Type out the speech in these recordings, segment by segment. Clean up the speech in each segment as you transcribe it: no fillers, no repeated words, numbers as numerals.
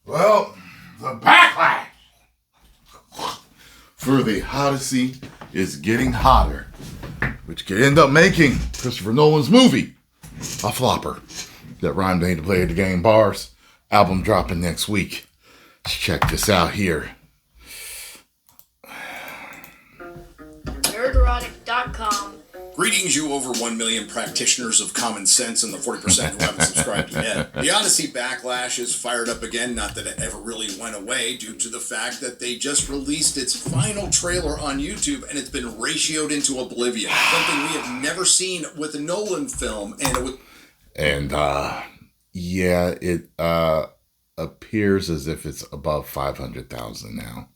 Well, the backlash for the Odyssey is getting hotter, which could end up making Christopher Nolan's movie a flopper. That rhymed ain't to play the game bars. Album dropping next week. Let's check this out here. nerdrotic.com. Greetings, you over 1 million practitioners of common sense and the 40% who haven't subscribed yet. The Odyssey Backlash is fired up again, not that it ever really went away, due to the fact that they just released its final trailer on YouTube and it's been ratioed into oblivion. Something we have never seen with a Nolan film. It appears as if it's above 500,000 now.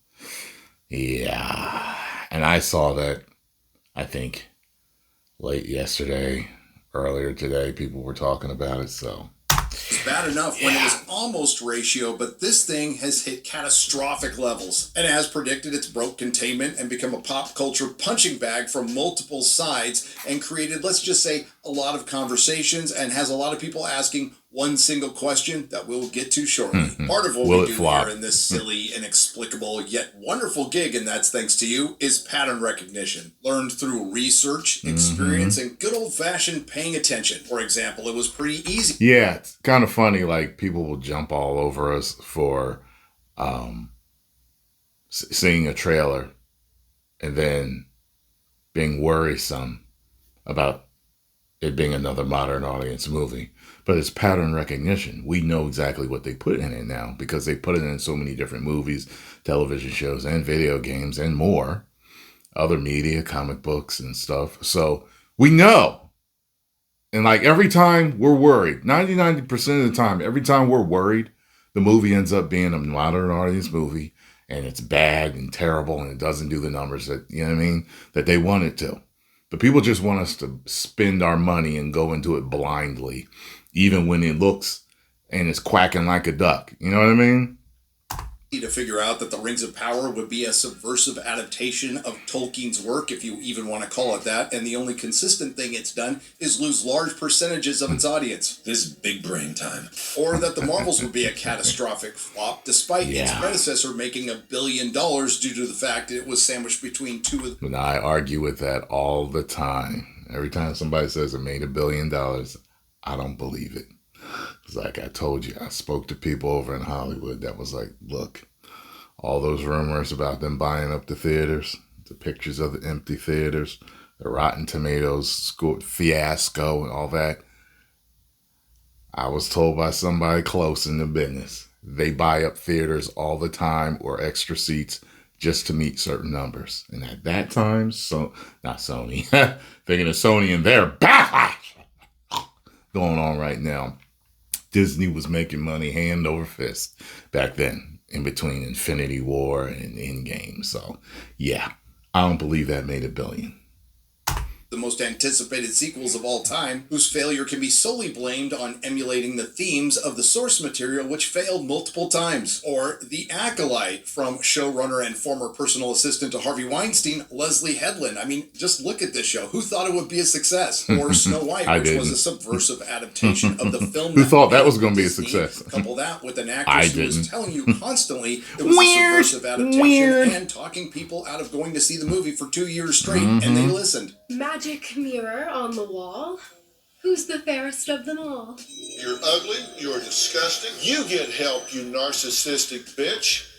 Yeah. And I saw that, I think, late yesterday, earlier today, people were talking about it, so. It's bad enough when it was almost ratio, but this thing has hit catastrophic levels. And as predicted, it's broke containment and become a pop culture punching bag from multiple sides and created, let's just say, a lot of conversations and has a lot of people asking one single question that we'll get to shortly. Part of what we do here in this silly, inexplicable, yet wonderful gig, and that's thanks to you, is pattern recognition. Learned through research, experience, and good old-fashioned paying attention. For example, it was pretty easy. Yeah, it's kind of funny, like, people will jump all over us for seeing a trailer and then being worrisome about it being another modern audience movie. But it's pattern recognition. We know exactly what they put in it now because they put it in so many different movies, television shows, and video games, and more. Other media, comic books, and stuff. So we know. And like every time we're worried, 99% of the time, every time we're worried, the movie ends up being a modern audience movie. And it's bad and terrible and it doesn't do the numbers that, you know what I mean, that they want it to. But people just want us to spend our money and go into it blindly, even when it looks and it's quacking like a duck. You know what I mean? To figure out that The Rings of Power would be a subversive adaptation of Tolkien's work, if you even want to call it that, and the only consistent thing it's done is lose large percentages of its audience. This is big brain time. Or that The Marvels would be a catastrophic flop, despite its predecessor making $1 billion due to the fact that it was sandwiched between two of And I argue with that all the time. Every time somebody says it made $1 billion, I don't believe it. It's like I told you, I spoke to people over in Hollywood that was like, look, all those rumors about them buying up the theaters, the pictures of the empty theaters, the Rotten Tomatoes fiasco and all that. I was told by somebody close in the business, they buy up theaters all the time or extra seats just to meet certain numbers. And at that time, not Sony, thinking of Sony and their backlash going on right now. Disney was making money hand over fist back then, in between Infinity War and Endgame. So, yeah, I don't believe that made $1 billion. The most anticipated sequels of all time, whose failure can be solely blamed on emulating the themes of the source material, which failed multiple times. Or The Acolyte, from showrunner and former personal assistant to Harvey Weinstein, Leslie Headland. I mean, just look at this show. Who thought it would be a success? Or Snow White, which was a subversive adaptation of the film. Who thought that was going to be a success? Couple that with an actress who was telling you constantly it was a subversive adaptation and talking people out of going to see the movie for 2 years straight, and they listened. Magic mirror on the wall. Who's the fairest of them all? You're ugly, you're disgusting, you get help, you narcissistic bitch.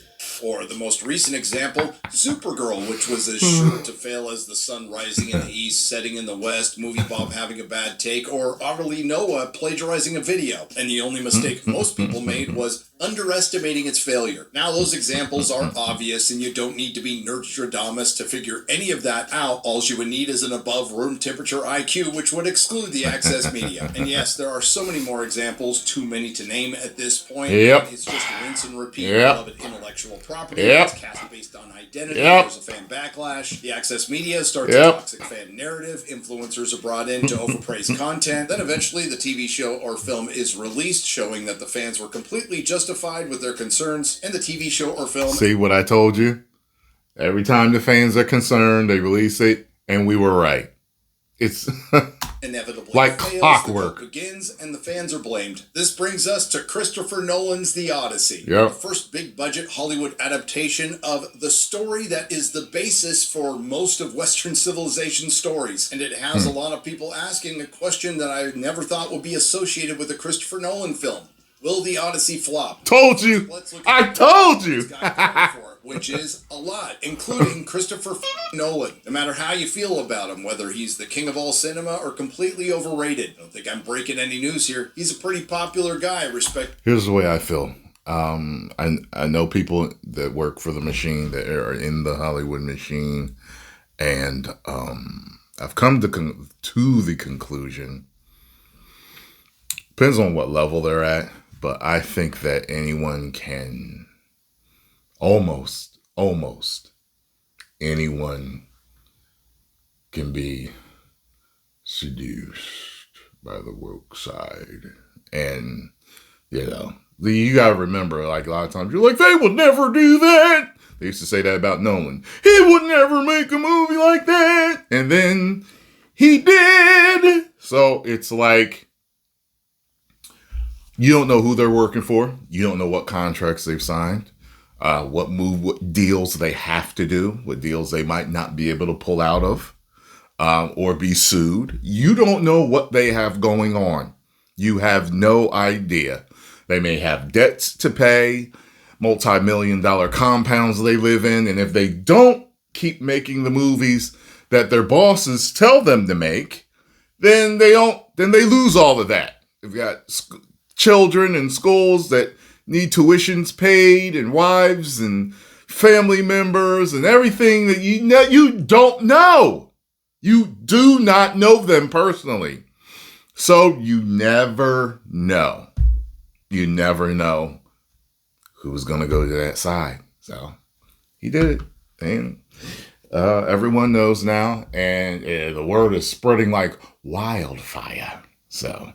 Or the most recent example, Supergirl, which was as sure to fail as the sun rising in the east, setting in the west, Movie Bob having a bad take, or Avril Noah plagiarizing a video. And the only mistake most people made was underestimating its failure. Now those examples are obvious, and you don't need to be Nerdstradamus to figure any of that out. All you would need is an above room temperature IQ, which would exclude the access media. And yes, there are so many more examples, too many to name at this point. It's just rinse and repeat. Beloved intellectual property. It's cast based on identity. There's a fan backlash. The access media starts a toxic fan narrative. Influencers are brought in to overpraise content. Then eventually the TV show or film is released, showing that the fans were completely justified with their concerns, and the TV show or film... See what I told you? Every time the fans are concerned, they release it, and we were right. It's... inevitably like fails, clockwork. the cult begins, and the fans are blamed. This brings us to Christopher Nolan's The Odyssey. Yep. The first big-budget Hollywood adaptation of the story that is the basis for most of Western civilization stories. And it has a lot of people asking a question that I never thought would be associated with a Christopher Nolan film. Will The Odyssey flop? Told you. I told you. Which is a lot, including Christopher Nolan. No matter how you feel about him, whether he's the king of all cinema or completely overrated. I don't think I'm breaking any news here. He's a pretty popular guy. Here's the way I feel. I know people that work for the machine, that are in the Hollywood machine, and I've come to the conclusion, depends on what level they're at, but I think that anyone can, almost anyone can be seduced by the woke side. And, you got to remember, like, a lot of times you're like, they would never do that. They used to say that about Nolan. He would never make a movie like that. And then he did. So it's like, you don't know who they're working for. You don't know what contracts they've signed, what deals they have to do, what deals they might not be able to pull out of, or be sued. You don't know what they have going on. You have no idea. They may have debts to pay, multi-million-dollar compounds they live in, and if they don't keep making the movies that their bosses tell them to make, then they lose all of that. They've got children in schools that need tuitions paid, and wives and family members and everything that you don't know. You do not know them personally. So you never know. You never know who's going to go to that side. So he did it. And everyone knows now. And the word is spreading like wildfire. So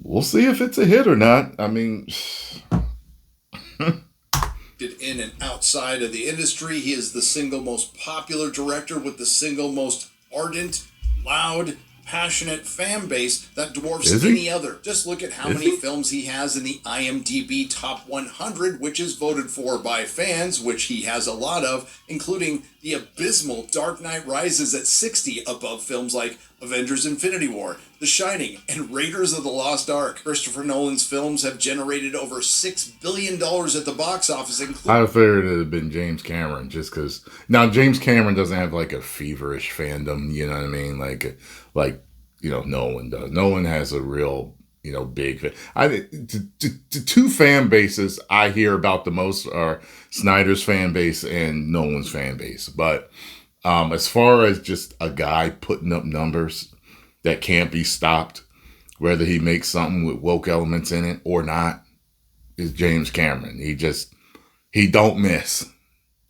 we'll see if it's a hit or not. I mean, in and outside of the industry, he is the single most popular director with the single most ardent, loud, passionate fan base that dwarfs any other. Just look at how many films he has in the IMDb Top 100, which is voted for by fans, which he has a lot of, including the abysmal Dark Knight Rises at 60, above films like Avengers Infinity War, The Shining, and Raiders of the Lost Ark. Christopher Nolan's films have generated over $6 billion at the box office, I figured it would have been James Cameron, just because. Now, James Cameron doesn't have like a feverish fandom, you know what I mean? Like Nolan does. Nolan has a real, big fan. The two fan bases I hear about the most are Snyder's fan base and Nolan's fan base. But as far as just a guy putting up numbers that can't be stopped, whether he makes something with woke elements in it or not, is James Cameron. He don't miss.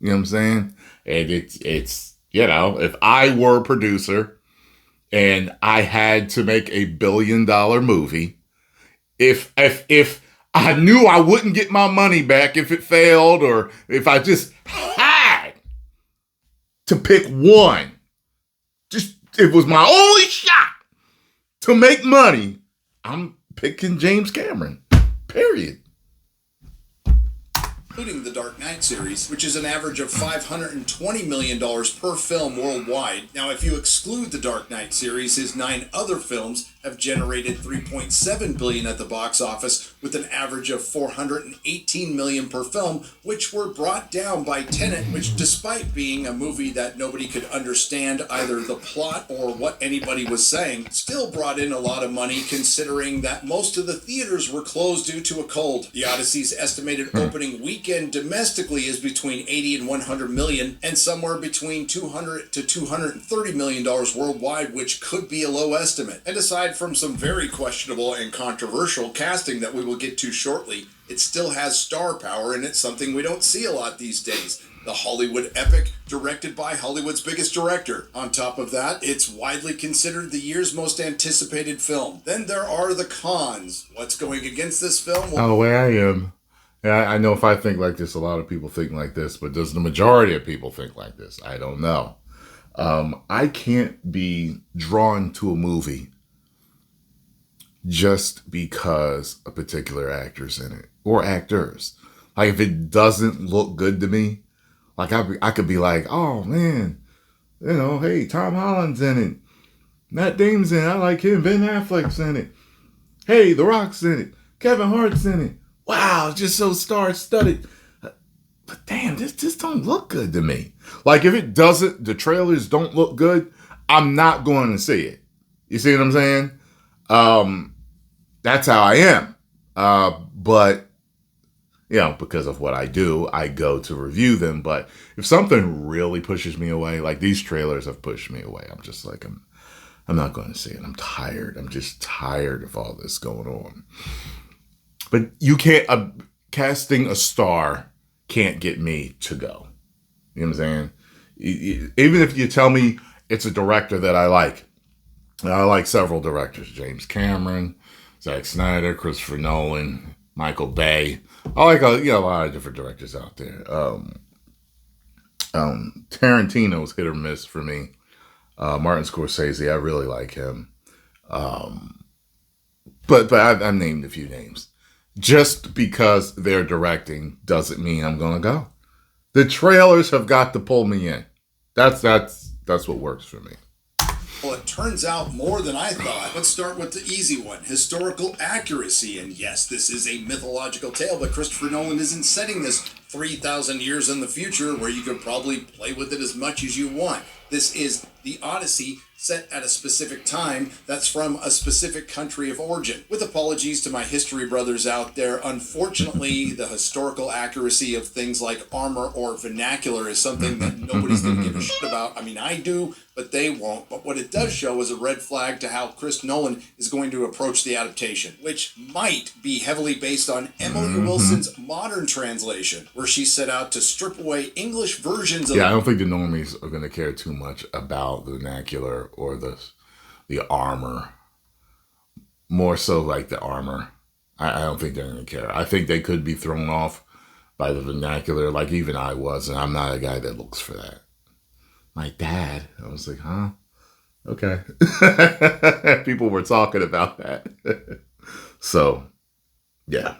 You know what I'm saying? And it's if I were a producer and I had to make $1 billion movie, if I knew I wouldn't get my money back if it failed, or if I just had to pick one, just it was my only shot to make money, I'm picking James Cameron. Period. Including the Dark Knight series, which is an average of $520 million per film worldwide. Now, if you exclude the Dark Knight series, his 9 other films have generated $3.7 billion at the box office, with an average of $418 million per film, which were brought down by Tenet, which, despite being a movie that nobody could understand either the plot or what anybody was saying, still brought in a lot of money, considering that most of the theaters were closed due to a cold. The Odyssey's estimated opening weekend domestically is between 80 and 100 million, and somewhere between 200 to 230 million dollars worldwide, which could be a low estimate. And aside from some very questionable and controversial casting that we will get to shortly, it still has star power, and it's something we don't see a lot these days. The Hollywood epic, directed by Hollywood's biggest director. On top of that, it's widely considered the year's most anticipated film. Then there are the cons. What's going against this film? The way I am. Yeah, I know if I think like this, a lot of people think like this, but does the majority of people think like this? I don't know. I can't be drawn to a movie just because a particular actor's in it or actors. Like if it doesn't look good to me, like I could be like, oh man, hey, Tom Holland's in it, Matt Damon's in it, I like him, Ben Affleck's in it, hey, The Rock's in it, Kevin Hart's in it. Wow, it's just so star-studded. But damn, this don't look good to me. Like if it doesn't, the trailers don't look good, I'm not going to see it. You see what I'm saying? That's how I am. But because of what I do, I go to review them. But if something really pushes me away, like these trailers have pushed me away, I'm just like, I'm not going to see it. I'm tired. I'm just tired of all this going on. But you can't, casting a star can't get me to go. You know what I'm saying? Even if you tell me it's a director that I like several directors: James Cameron, Zack Snyder, Christopher Nolan, Michael Bay. I like a lot of different directors out there. Tarantino's hit or miss for me. Martin Scorsese, I really like him. But I've named a few names. Just because they're directing doesn't mean I'm gonna go. The trailers have got to pull me in. That's what works for me. Well, it turns out more than I thought. Let's start with the easy one, historical accuracy. And yes, this is a mythological tale, but Christopher Nolan isn't setting this 3,000 years in the future where you could probably play with it as much as you want. This is the Odyssey set at a specific time that's from a specific country of origin. With apologies to my history brothers out there, unfortunately, the historical accuracy of things like armor or vernacular is something that nobody's going to give a shit about. I mean, I do, but they won't. But what it does show is a red flag to how Chris Nolan is going to approach the adaptation, which might be heavily based on Emily Wilson's modern translation, where she set out to strip away English versions of... Yeah, I don't think the normies are going to care too much about the vernacular or the armor. More so like the armor. I don't think they're going to care. I think they could be thrown off by the vernacular, like even I was, and I'm not a guy that looks for that. My dad, I was like, huh? Okay. People were talking about that. So, yeah.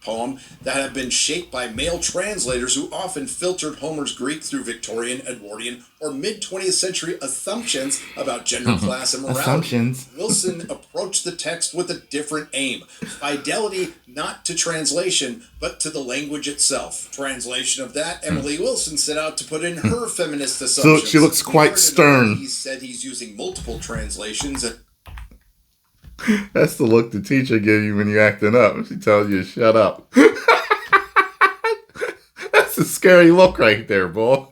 Poem that have been shaped by male translators who often filtered Homer's Greek through Victorian, Edwardian, or mid-20th century assumptions about gender, class, and morality. Assumptions. Wilson approached the text with a different aim. Fidelity not to translation, but to the language itself. Translation of that, Emily Wilson set out to put in her feminist assumptions. So she looks quite stern. He said he's using multiple translations and... That's the look the teacher gives you when you're acting up. She tells you to shut up. That's a scary look right there, boy.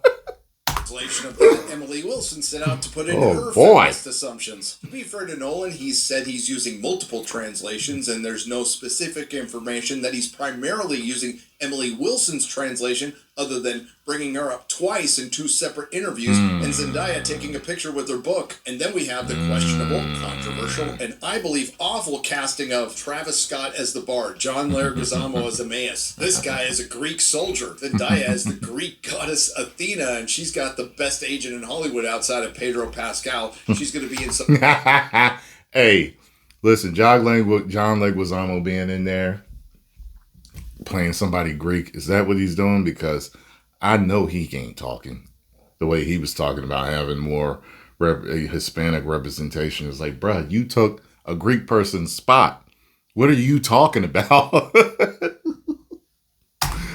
Translation of that, Emily Wilson set out to put in her feminist assumptions. To be fair to Nolan, he said he's using multiple translations, and there's no specific information that he's primarily using Emily Wilson's translation, other than bringing her up twice in 2 separate interviews, and Zendaya taking a picture with her book. And then we have the questionable, controversial, and I believe awful casting of Travis Scott as the bard, John Leguizamo as Emmaus. This guy is a Greek soldier. Zendaya is the Greek goddess Athena, and she's got the best agent in Hollywood outside of Pedro Pascal. She's going to be in some... Hey, listen, John Leguizamo being in there, playing somebody Greek, is that what he's doing? Because I know he ain't talking the way he was talking about having more Hispanic representation. It's like, bruh, you took a Greek person's spot. What are you talking about?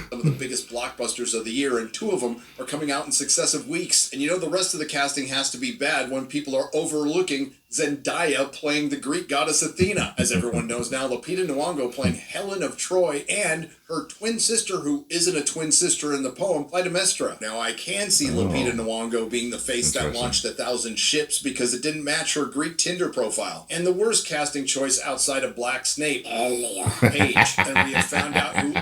Some of the biggest blockbusters of the year, and 2 of them are coming out in successive weeks. And the rest of the casting has to be bad when people are overlooking Zendaya playing the Greek goddess Athena. As everyone knows now, Lupita Nyong'o playing Helen of Troy, and her twin sister, who isn't a twin sister in the poem, Clytemnestra. Now, I can see Lupita Nyong'o being the face that launched 1,000 ships because it didn't match her Greek Tinder profile. And the worst casting choice outside of Black Snape, Paige. And we have found out who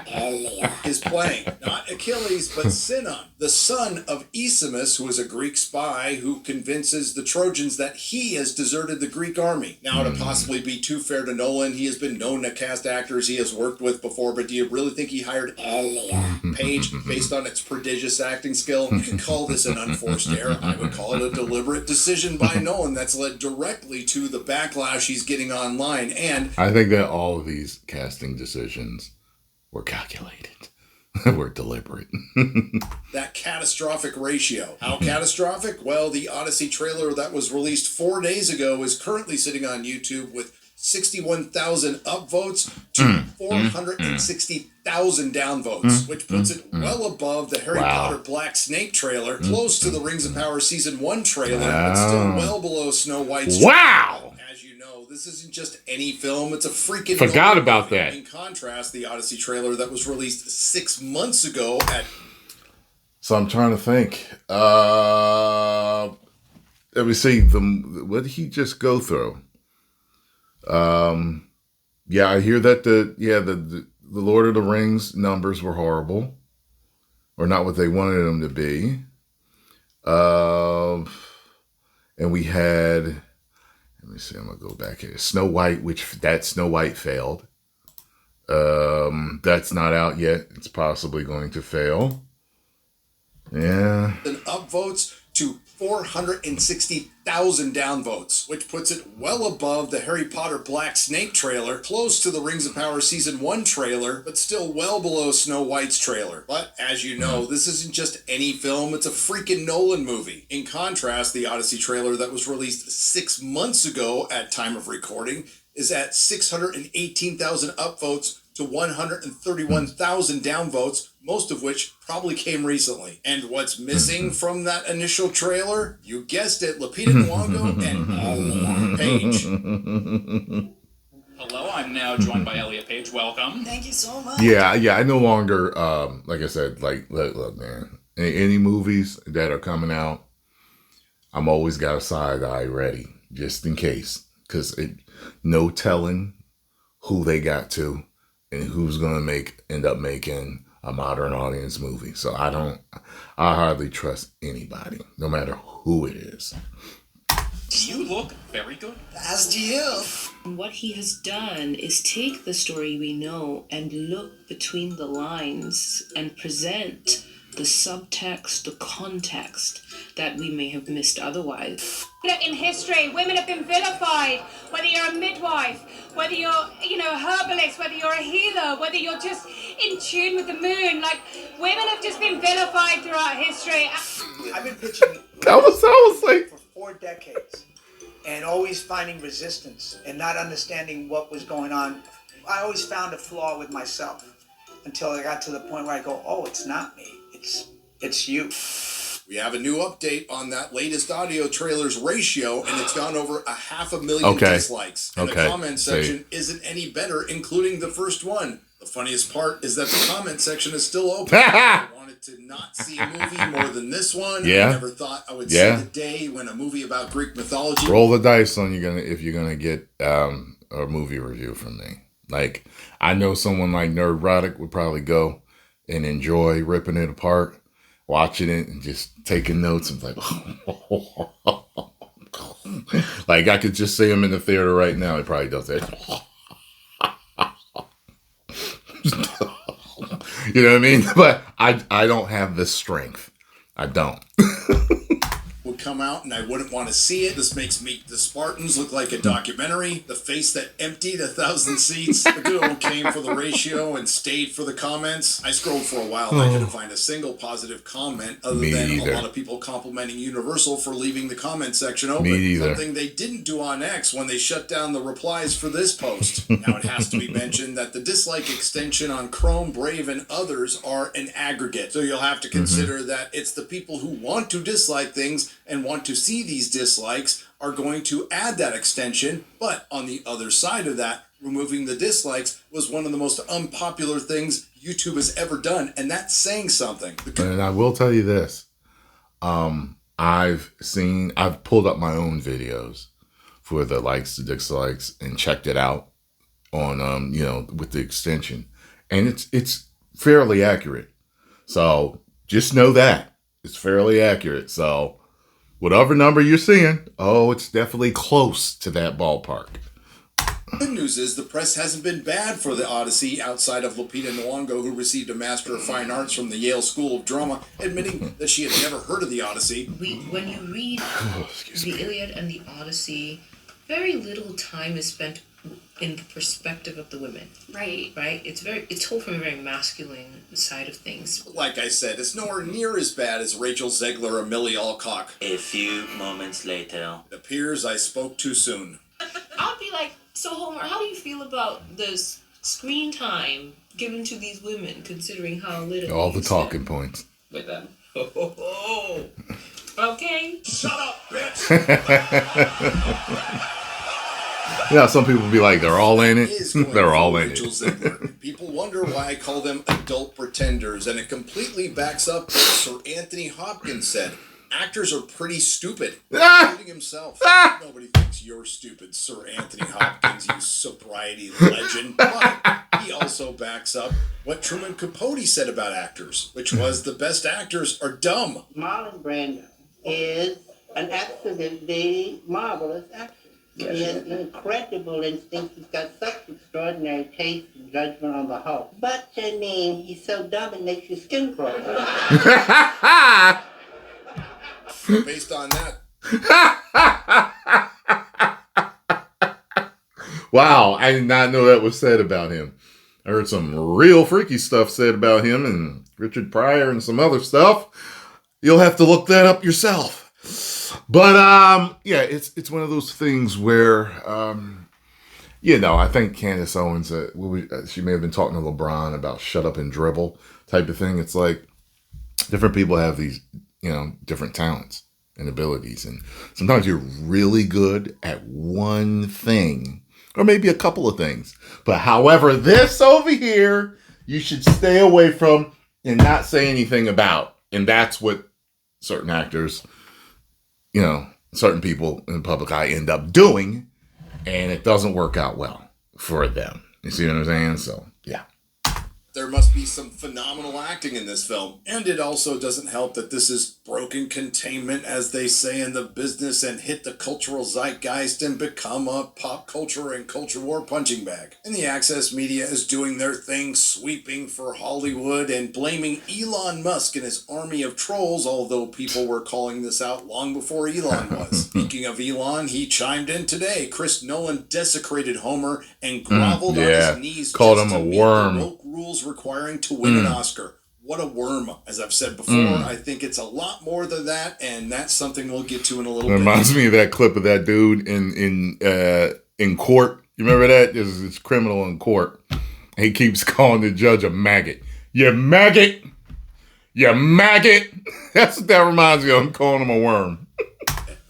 is is playing. Not Achilles, but Sinon, the son of Aeschylus, who is a Greek spy who convinces the Trojans that he has deserted the Greek army. Now, to possibly be too fair to Nolan, he has been known to cast actors he has worked with before, but do you really think he hired Elliot Page based on its prodigious acting skill? You could call this an unforced error. I would call it a deliberate decision by Nolan that's led directly to the backlash he's getting online. And I think that all of these casting decisions were calculated. Were deliberate. that catastrophic ratio. How catastrophic? Well, the Odyssey trailer that was released 4 days ago is currently sitting on YouTube with 61,000 upvotes to 460,000 downvotes, which puts it well above the Harry Potter Black Snake trailer, close to the Rings of Power Season 1 trailer, but still well below Snow White's trailer. As you know, this isn't just any film, it's a freaking forgot about that. In contrast, the Odyssey trailer that was released 6 months ago at... So I'm trying to think. Let me see. What did he just go through? Yeah, I hear that the Lord of the Rings numbers were horrible, or not what they wanted them to be. And we had, let me see, I'm gonna go back here. Snow White, Snow White failed. That's not out yet. It's possibly going to fail. Yeah. And upvotes to 460,000 downvotes, which puts it well above the Harry Potter Black Snake trailer, close to the Rings of Power Season 1 trailer, but still well below Snow White's trailer. But as you know, this isn't just any film, it's a freaking Nolan movie. In contrast, the Odyssey trailer that was released 6 months ago at time of recording is at 618,000 upvotes to 131,000 downvotes, most of which probably came recently. And what's missing from that initial trailer? You guessed it, Lupita Nyong'o and Elliot Page. Hello, I'm now joined by Elliot Page. Welcome. Thank you so much. Yeah, I no longer, like I said, look, man, any movies that are coming out, I'm always got a side eye ready, just in case. Because no telling who they got to and who's going to end up making a modern audience movie. So I hardly trust anybody, no matter who it is. You look very good. As do you. What he has done is take the story we know and look between the lines and present the subtext, the context that we may have missed otherwise. In history, women have been vilified, whether you're a midwife, whether you're, a herbalist, whether you're a healer, whether you're just in tune with the moon. Like, women have just been vilified throughout history. I've been pitching That was like for 4 decades and always finding resistance and not understanding what was going on. I always found a flaw with myself until I got to the point where I go, oh, it's not me. It's you. We have a new update on that latest audio trailer's ratio, and it's gone over 500,000 dislikes. And the comment section isn't any better, including the first one. The funniest part is that the comment section is still open. I wanted to not see a movie more than this one. Yeah. I never thought I would see the day when a movie about Greek mythology... Roll the dice on if you're gonna get a movie review from me. Like, I know someone like Nerdrotic would probably go and enjoy ripping it apart, watching it and just taking notes and like, like I could just see him in the theater right now. He probably does that. You know what I mean? But I don't have the strength. I don't. would come out and I wouldn't want to see it. This makes Meet the Spartans look like a documentary. The face that emptied 1,000 seats. The good old came for the ratio and stayed for the comments. I scrolled for a while and I couldn't find a single positive comment other than a lot of people complimenting Universal for leaving the comment section open. Something they didn't do on X when they shut down the replies for this post. Now it has to be mentioned that the dislike extension on Chrome, Brave, and others are an aggregate. So you'll have to consider that it's the people who want to dislike things and want to see these dislikes are going to add that extension. But on the other side of that, removing the dislikes was one of the most unpopular things YouTube has ever done. And that's saying something. And I will tell you this. I've pulled up my own videos for the likes, the dislikes, and checked it out on, with the extension. And it's fairly accurate. So just know that it's fairly accurate. So whatever number you're seeing, it's definitely close to that ballpark. Good news is the press hasn't been bad for the Odyssey outside of Lupita Nyong'o, who received a Master of Fine Arts from the Yale School of Drama, admitting that she had never heard of the Odyssey. When you read the Iliad and the Odyssey, very little time is spent in the perspective of the women. Right. Right? It's told from a very masculine side of things. Like I said, it's nowhere near as bad as Rachel Zegler or Millie Alcock. A few moments later. It appears I spoke too soon. I'll be like, so Homer, how do you feel about this screen time given to these women, considering how little All the talking points with them? Okay. Shut up, bitch! Some people be like, they're all in it. They're all in Rachel it. Zegler. People wonder why I call them adult pretenders, and it completely backs up what Sir Anthony Hopkins said. Actors are pretty stupid, including himself. Nobody thinks you're stupid, Sir Anthony Hopkins, you sobriety legend. But he also backs up what Truman Capote said about actors, which was the best actors are dumb. Marlon Brando is an absolutely marvelous actor. He has an incredible instinct. He's got such extraordinary taste and judgment on the whole. But, he's so dumb it makes your skin crawl. Based on that. Wow, I did not know that was said about him. I heard some real freaky stuff said about him and Richard Pryor and some other stuff. You'll have to look that up yourself. But it's one of those things where I think Candace Owens, she may have been talking to LeBron about shut up and dribble type of thing. It's like different people have these different talents and abilities. And sometimes you're really good at one thing or maybe a couple of things. But however, this over here, you should stay away from and not say anything about. And that's what certain actors, certain people in the public eye end up doing. And it doesn't work out well for them. You see what I'm saying? So, yeah. There must be some phenomenal acting in this film. And it also doesn't help that this is broken containment, as they say in the business, and hit the cultural zeitgeist and become a pop culture and culture war punching bag. And the access media is doing their thing, sweeping for Hollywood and blaming Elon Musk and his army of trolls, although people were calling this out long before Elon was. Speaking of Elon, he chimed in today. Chris Nolan desecrated Homer and groveled on his knees, called just him to a meet worm. the woke rules requiring to win an Oscar. What a worm. As I've said before, I think it's a lot more than that, and that's something we'll get to in a little bit. Reminds me of that clip of that dude in court. You remember that? It's criminal in court. He keeps calling the judge a maggot. You maggot! You maggot! That's what that reminds me of. I'm calling him a worm.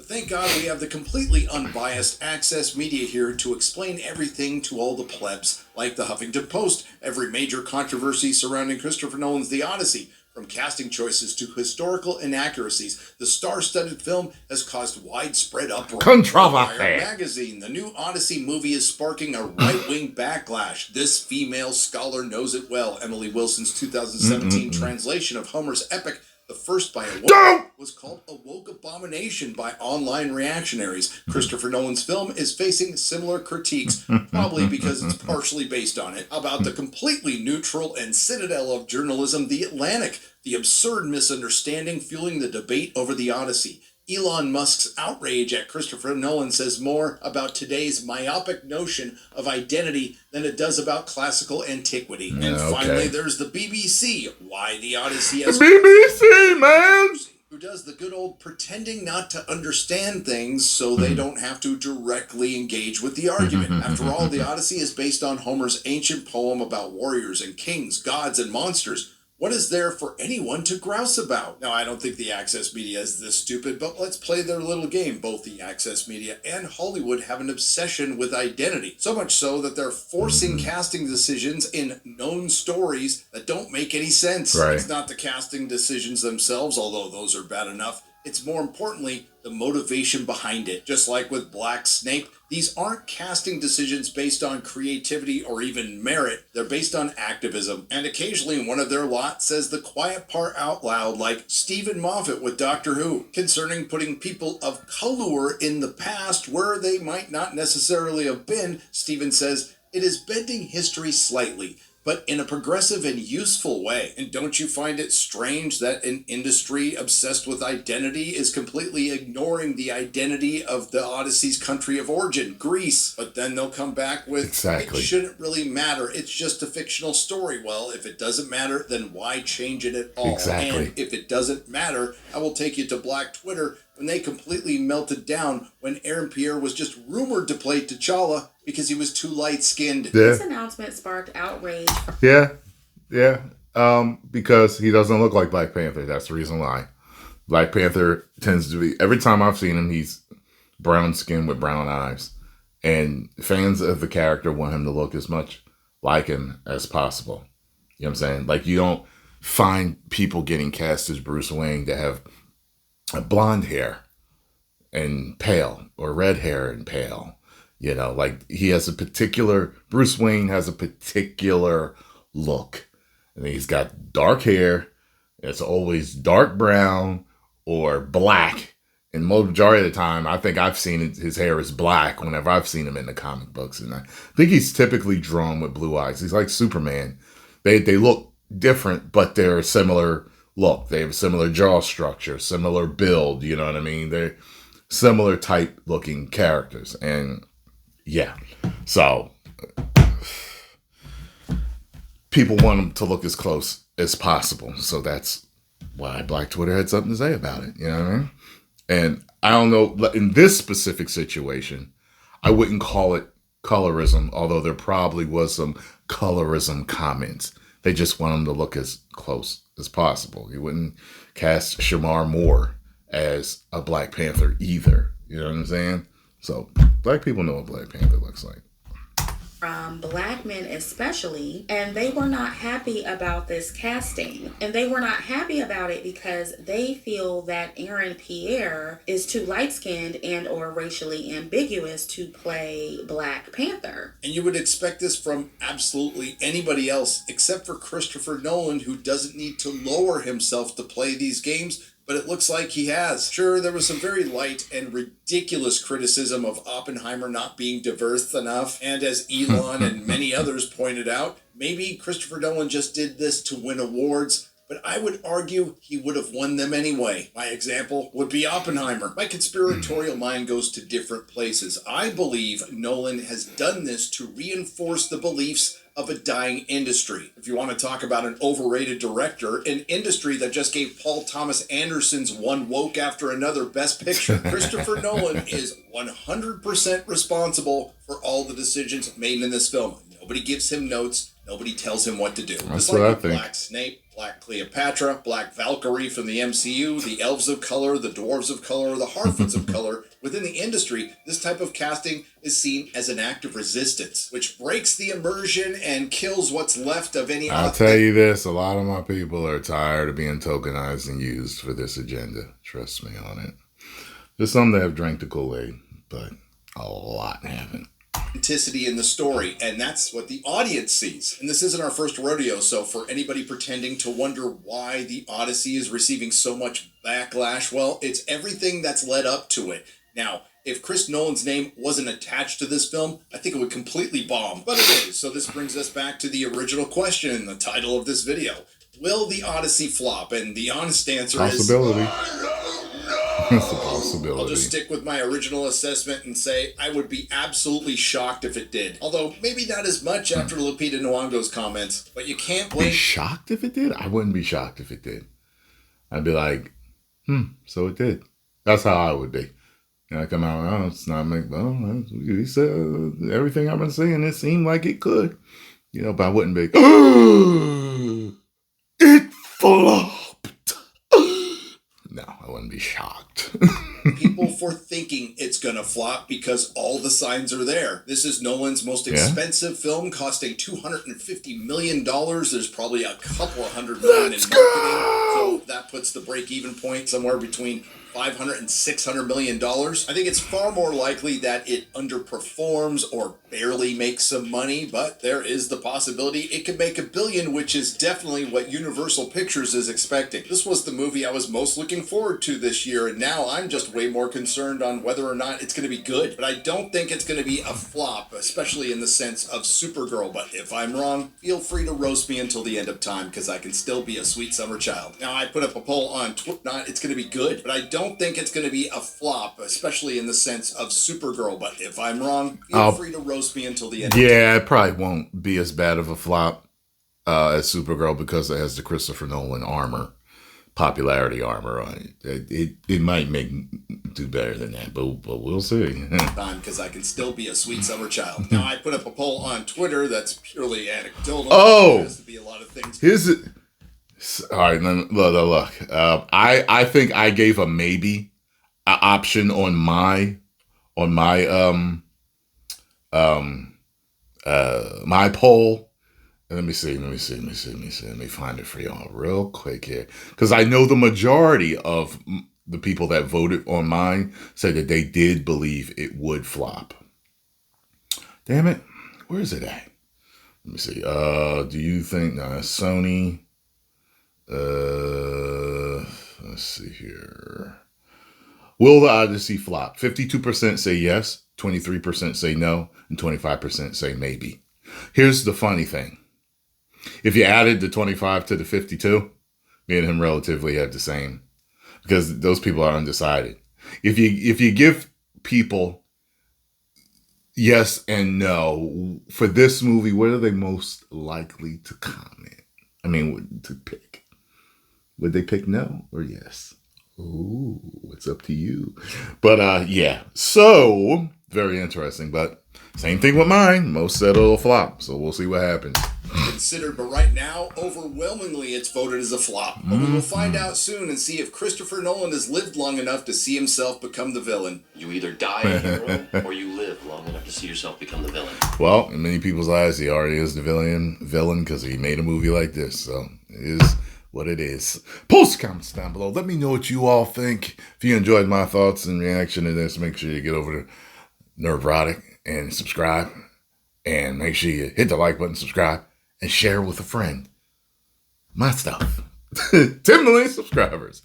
Thank God we have the completely unbiased access media here to explain everything to all the plebs, like the Huffington Post, every major controversy surrounding Christopher Nolan's The Odyssey. From casting choices to historical inaccuracies, the star-studded film has caused widespread uproar. Controversy. Magazine, the new Odyssey movie is sparking a right-wing backlash. This female scholar knows it well. Emily Wilson's 2017 translation of Homer's epic, the first by a woman, was called a woke abomination by online reactionaries. Christopher Nolan's film is facing similar critiques, probably because it's partially based on it. How about the completely neutral and citadel of journalism, The Atlantic? The absurd misunderstanding fueling the debate over The Odyssey. Elon Musk's outrage at Christopher Nolan says more about today's myopic notion of identity than it does about classical antiquity. And finally, there's the BBC. Why The Odyssey has... BBC, man! Who does the good old pretending not to understand things so they don't have to directly engage with the argument. After all, The Odyssey is based on Homer's ancient poem about warriors and kings, gods, and monsters. What is there for anyone to grouse about? Now, I don't think the access media is this stupid, but let's play their little game. Both the access media and Hollywood have an obsession with identity. So much so that they're forcing casting decisions in known stories that don't make any sense. Right. It's not the casting decisions themselves, although those are bad enough. It's more importantly the motivation behind it. Just like with Black Snape, these aren't casting decisions based on creativity or even merit. They're based on activism. And occasionally one of their lot says the quiet part out loud, like Stephen Moffat with Doctor Who, concerning putting people of color in the past where they might not necessarily have been. Stephen says, it is bending history slightly, but in a progressive and useful way. And don't you find it strange that an industry obsessed with identity is completely ignoring the identity of the Odyssey's country of origin, Greece? But then they'll come back with, Exactly. It shouldn't really matter. It's just a fictional story. Well, if it doesn't matter, then why change it at all? Exactly. And if it doesn't matter, I will take you to Black Twitter when they completely melted down when Aaron Pierre was just rumored to play T'Challa because he was too light-skinned. Yeah. This announcement sparked outrage. Yeah. Because he doesn't look like Black Panther. That's the reason why. Black Panther tends to be, every time I've seen him, he's brown skin with brown eyes. And fans of the character want him to look as much like him as possible. You know what I'm saying? Like, you don't find people getting cast as Bruce Wayne that have blonde hair and pale, or red hair and pale. You know, like, he has a particular, Bruce Wayne has a particular look. And he's got dark hair. It's always dark brown or black. And majority of the time, I think I've seen his hair is black whenever I've seen him in the comic books. And I think he's typically drawn with blue eyes. He's like Superman. They look different, but they're a similar look. They have a similar jaw structure, similar build. You know what I mean? They're similar type looking characters. And yeah, so people want him to look as close as possible. So that's why Black Twitter had something to say about it. You know what I mean? And I don't know, in this specific situation, I wouldn't call it colorism, although there probably was some colorism comments. They just want him to look as close as possible. You wouldn't cast Shamar Moore as a Black Panther either. You know what I'm saying? So Black people know what Black Panther looks like. From Black men especially, and they were not happy about this casting. And they were not happy about it because they feel that Aaron Pierre is too light-skinned and or racially ambiguous to play Black Panther. And you would expect this from absolutely anybody else except for Christopher Nolan, who doesn't need to lower himself to play these games, but it looks like he has. Sure, there was some very light and ridiculous criticism of Oppenheimer not being diverse enough, and as Elon and many others pointed out, maybe Christopher Nolan just did this to win awards, but I would argue he would have won them anyway. My example would be Oppenheimer. My conspiratorial mind goes to different places. I believe Nolan has done this to reinforce the beliefs of a dying industry. If you want to talk about an overrated director, an industry that just gave Paul Thomas Anderson's One Woke After Another Best Picture, Christopher Nolan is 100% responsible for all the decisions made in this film. Nobody gives him notes. Nobody tells him what to do. That's Just what like I think. Black Snape, Black Cleopatra, Black Valkyrie from the MCU, the Elves of Color, the Dwarves of Color, the Harfoots of Color. Within the industry, this type of casting is seen as an act of resistance, which breaks the immersion and kills what's left of any... I'll tell you this, a lot of my people are tired of being tokenized and used for this agenda. Trust me on it. There's some that have drank the Kool-Aid, but a lot haven't. Authenticity in the story, and that's what the audience sees. And this isn't our first rodeo, so for anybody pretending to wonder why the Odyssey is receiving so much backlash, well, it's everything that's led up to it. Now, if Chris Nolan's name wasn't attached to this film, I think it would completely bomb. But it is, so this brings us back to the original question in the title of this video. Will the Odyssey flop? And the honest answer Possibility. is... It's a possibility. I'll just stick with my original assessment and say I would be absolutely shocked if it did. Although, maybe not as much after Lupita Nyong'o's comments. But you can't blame... Be shocked if it did? I wouldn't be shocked if it did. I'd be like, so it did. That's how I would be. And I come out, oh, it's not make. Well, he said everything I've been saying, it seemed like it could. You know, but I wouldn't be, it flopped. No, I wouldn't be shocked. people for thinking speaking, it's gonna flop because all the signs are there. This is Nolan's most expensive film, costing $250 million. There's probably a couple of $100 million in marketing. So that puts the break-even point somewhere between $500 and $600 million. I think it's far more likely that it underperforms or barely makes some money, but there is the possibility it could make $1 billion, which is definitely what Universal Pictures is expecting. This was the movie I was most looking forward to this year, and now I'm just way more concerned on whether or not it's going to be good. But I don't think it's going to be a flop, especially in the sense of Supergirl. But if I'm wrong, feel free to roast me until the end of time, because I can still be a sweet summer child. Now, I put up a poll on Twitter, not it's going to be good, but I don't think it's going to be a flop, especially in the sense of Supergirl. But if I'm wrong, feel free to roast me until the end. Yeah, it probably won't be as bad of a flop as Supergirl because it has the Christopher Nolan popularity armor on it. It might do better than that, but we'll see. Because I can still be a sweet summer child. Now, I put up a poll on Twitter that's purely anecdotal. Oh, there has to be a lot of things. Here's it. All right, look. I think I gave a maybe option on my my poll. Let me find it for y'all real quick here, because I know the majority of the people that voted on mine said that they did believe it would flop. Damn it, where is it at? Let me see. Do you think Sony? Let's see here. Will the Odyssey flop? 52% say yes, 23% say no, and 25% say maybe. Here's the funny thing. If you added the 25 to the 52, me and him relatively had the same, because those people are undecided. If you give people yes and no for this movie, what are they most likely to comment? I mean, to pick. Would they pick no or yes? Ooh, it's up to you. But yeah, so very interesting. But same thing with mine. Most said it'll flop, so we'll see what happens. Considered, but right now, overwhelmingly, it's voted as a flop. But we will find out soon and see if Christopher Nolan has lived long enough to see himself become the villain. You either die a hero or you live long enough to see yourself become the villain. Well, in many people's eyes, he already is the villain because he made a movie like this. So it is what it is. Post comments down below. Let me know what you all think. If you enjoyed my thoughts and reaction to this, make sure you get over to Nerdrotic and subscribe. And make sure you hit the like button, subscribe, and share with a friend. My stuff. 10 million subscribers.